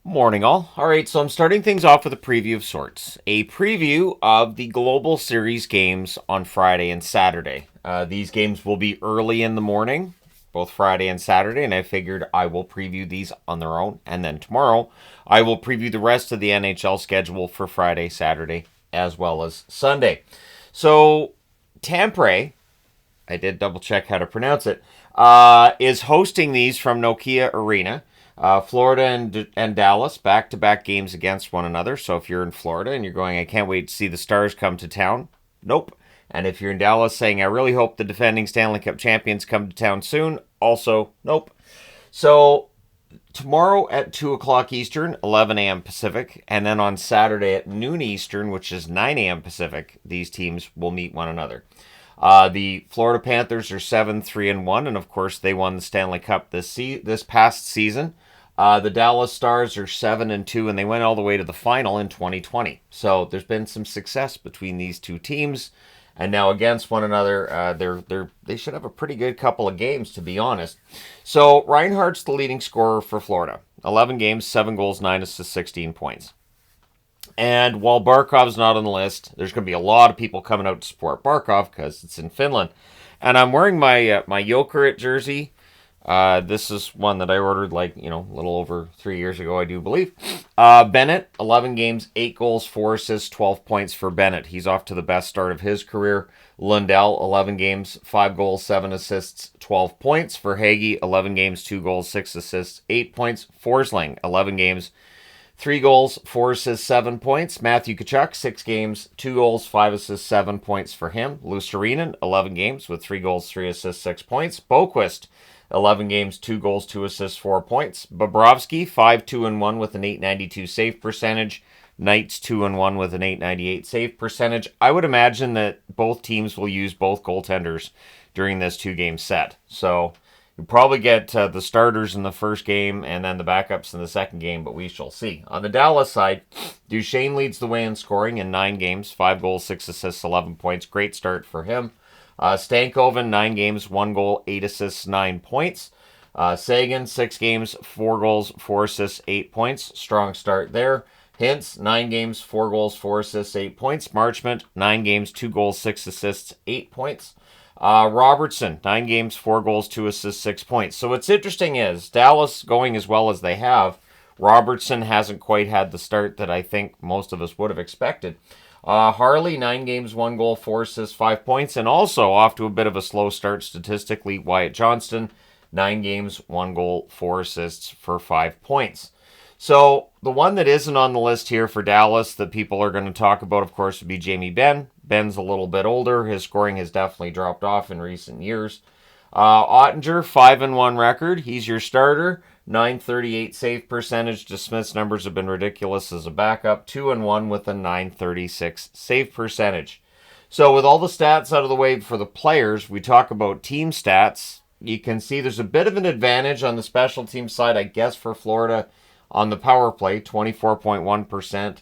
Morning, all. All right, so I'm starting things off with a preview of sorts. A preview of the Global Series games on Friday and Saturday. These games will be early in the morning, both Friday and Saturday, and I figured I will preview these on their own. And then tomorrow, I will preview the rest of the NHL schedule for Friday, Saturday, as well as Sunday. So, Tampere, I did double check how to pronounce it, is hosting these from Nokia Arena. Florida and Dallas back to back games against one another. So if you're in Florida and you're going, I can't wait to see the Stars come to town, nope. And if you're in Dallas saying, I really hope the defending Stanley Cup champions come to town soon, also, nope. So tomorrow at 2 o'clock Eastern, 11 a.m. Pacific, and then on Saturday at noon Eastern, which is 9 a.m. Pacific, these teams will meet one another. The Florida Panthers are 7-3-1, and of course they won the Stanley Cup this past season. The Dallas Stars are 7-2, and they went all the way to the final in 2020. So there's been some success between these two teams, and now against one another, they should have a pretty good couple of games, to be honest. So Reinhart's the leading scorer for Florida. 11 games, 7 goals, 9 assists, 16 points. And while Barkov's not on the list, there's going to be a lot of people coming out to support Barkov because it's in Finland. And I'm wearing my Jokerit jersey. This is one that I ordered a little over 3 years ago, I do believe. Bennett, 11 games, 8 goals, 4 assists, 12 points for Bennett. He's off to the best start of his career. Lundell, 11 games, 5 goals, 7 assists, 12 points. For Hagee, 11 games, 2 goals, 6 assists, 8 points. Forsling, 11 games, 3 goals, 4 assists, 7 points. Matthew Tkachuk, 6 games, 2 goals, 5 assists, 7 points for him. Luostarinen, 11 games with 3 goals, 3 assists, 6 points. Boquist, 11 games, 2 goals, 2 assists, 4 points. Bobrovsky, 5-2-1 with an .892 save percentage. Knights, 2-1 with an .898 save percentage. I would imagine that both teams will use both goaltenders during this 2-game set. So you'll probably get the starters in the first game and then the backups in the second game, but we shall see. On the Dallas side, Duchesne leads the way in scoring in 9 games, 5 goals, 6 assists, 11 points. Great start for him. Stankoven, 9 games, 1 goal, 8 assists, 9 points. Sagan, 6 games, 4 goals, 4 assists, 8 points. Strong start there. Hintz, 9 games, 4 goals, 4 assists, 8 points. Marchment, 9 games, 2 goals, 6 assists, 8 points. Robertson, 9 games, 4 goals, 2 assists, 6 points. So what's interesting is Dallas going as well as they have. Robertson hasn't quite had the start that I think most of us would have expected. Harley, 9 games, 1 goal, 4 assists, 5 points. And also off to a bit of a slow start statistically, Wyatt Johnston, 9 games, 1 goal, 4 assists for 5 points. So the one that isn't on the list here for Dallas that people are going to talk about, of course, would be Jamie Benn. Ben's a little bit older. His scoring has definitely dropped off in recent years. Ottinger, 5-1 record. He's your starter. 938 save percentage. DeSmith's numbers have been ridiculous as a backup. 2-1 with a 936 save percentage. So with all the stats out of the way for the players, we talk about team stats. You can see there's a bit of an advantage on the special team side, I guess, for Florida on the power play, 24.1%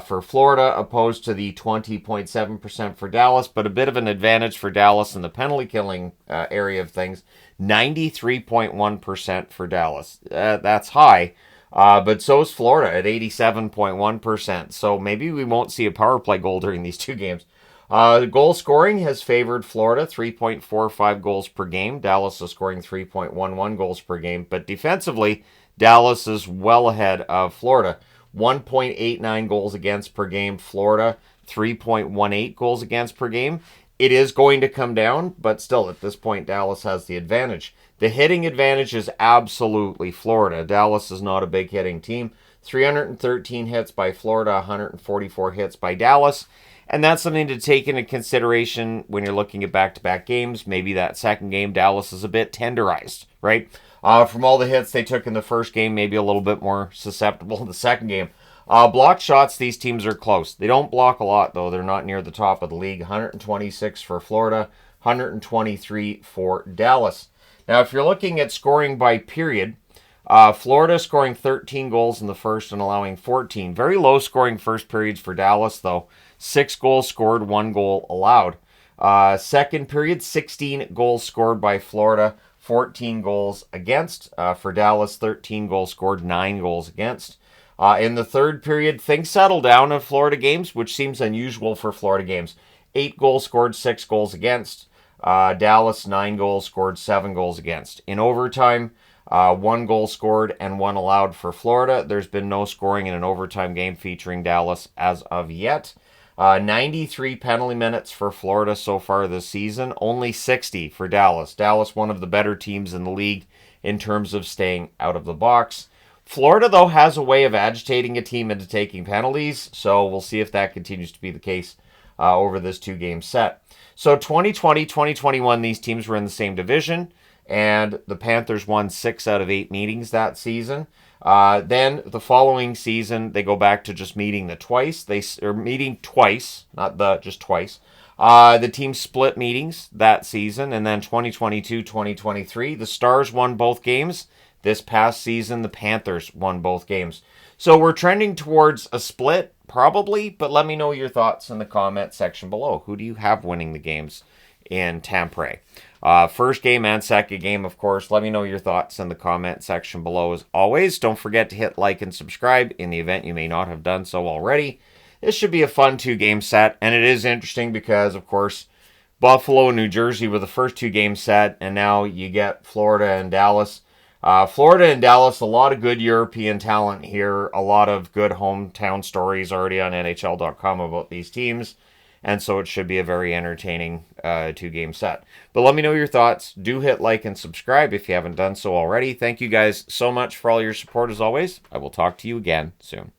for Florida, opposed to the 20.7% for Dallas, but a bit of an advantage for Dallas in the penalty killing area of things, 93.1% for Dallas. That's high, but so is Florida at 87.1%. So maybe we won't see a power play goal during these two games. The goal scoring has favored Florida, 3.45 goals per game. Dallas is scoring 3.11 goals per game, but defensively, Dallas is well ahead of Florida. 1.89 goals against per game. Florida, 3.18 goals against per game. It is going to come down, but still, at this point, Dallas has the advantage. The hitting advantage is absolutely Florida. Dallas is not a big hitting team. 313 hits by Florida, 144 hits by Dallas. And that's something to take into consideration when you're looking at back-to-back games. Maybe that second game, Dallas is a bit tenderized, right? From all the hits they took in the first game, maybe a little bit more susceptible in the second game. Block shots, these teams are close. They don't block a lot, though. They're not near the top of the league. 126 for Florida, 123 for Dallas. Now, if you're looking at scoring by period, Florida scoring 13 goals in the first and allowing 14. Very low scoring first periods for Dallas, though. 6 goals scored, 1 goal allowed. Second period, 16 goals scored by Florida, 14 goals against. For Dallas, 13 goals scored, 9 goals against. In the third period, things settled down in Florida games, which seems unusual for Florida games. 8 goals scored, 6 goals against. Dallas, 9 goals scored, 7 goals against. In overtime, 1 goal scored and 1 allowed for Florida. There's been no scoring in an overtime game featuring Dallas as of yet. 93 penalty minutes for Florida so far this season, only 60 for Dallas. Dallas, one of the better teams in the league in terms of staying out of the box. Florida, though, has a way of agitating a team into taking penalties, so we'll see if that continues to be the case over this 2-game set. So 2020, 2021, these teams were in the same division, and the Panthers won 6 out of 8 meetings that season. Then the following season, they go back to just meeting twice, just twice. The team split meetings that season, and then 2022, 2023, the Stars won both games. This past season, the Panthers won both games. So we're trending towards a split, probably, but let me know your thoughts in the comment section below. Who do you have winning the games in Tampere? First game and second game, of course. Let me know your thoughts in the comment section below. As always, don't forget to hit like and subscribe in the event you may not have done so already. This should be a fun 2-game set, and it is interesting because, of course, Buffalo and New Jersey were the first 2-game set, and now you get Florida and Dallas. Florida and Dallas, a lot of good European talent here, a lot of good hometown stories already on NHL.com about these teams, and so it should be a very entertaining 2-game set. But let me know your thoughts. Do hit like and subscribe if you haven't done so already. Thank you guys so much for all your support as always. I will talk to you again soon.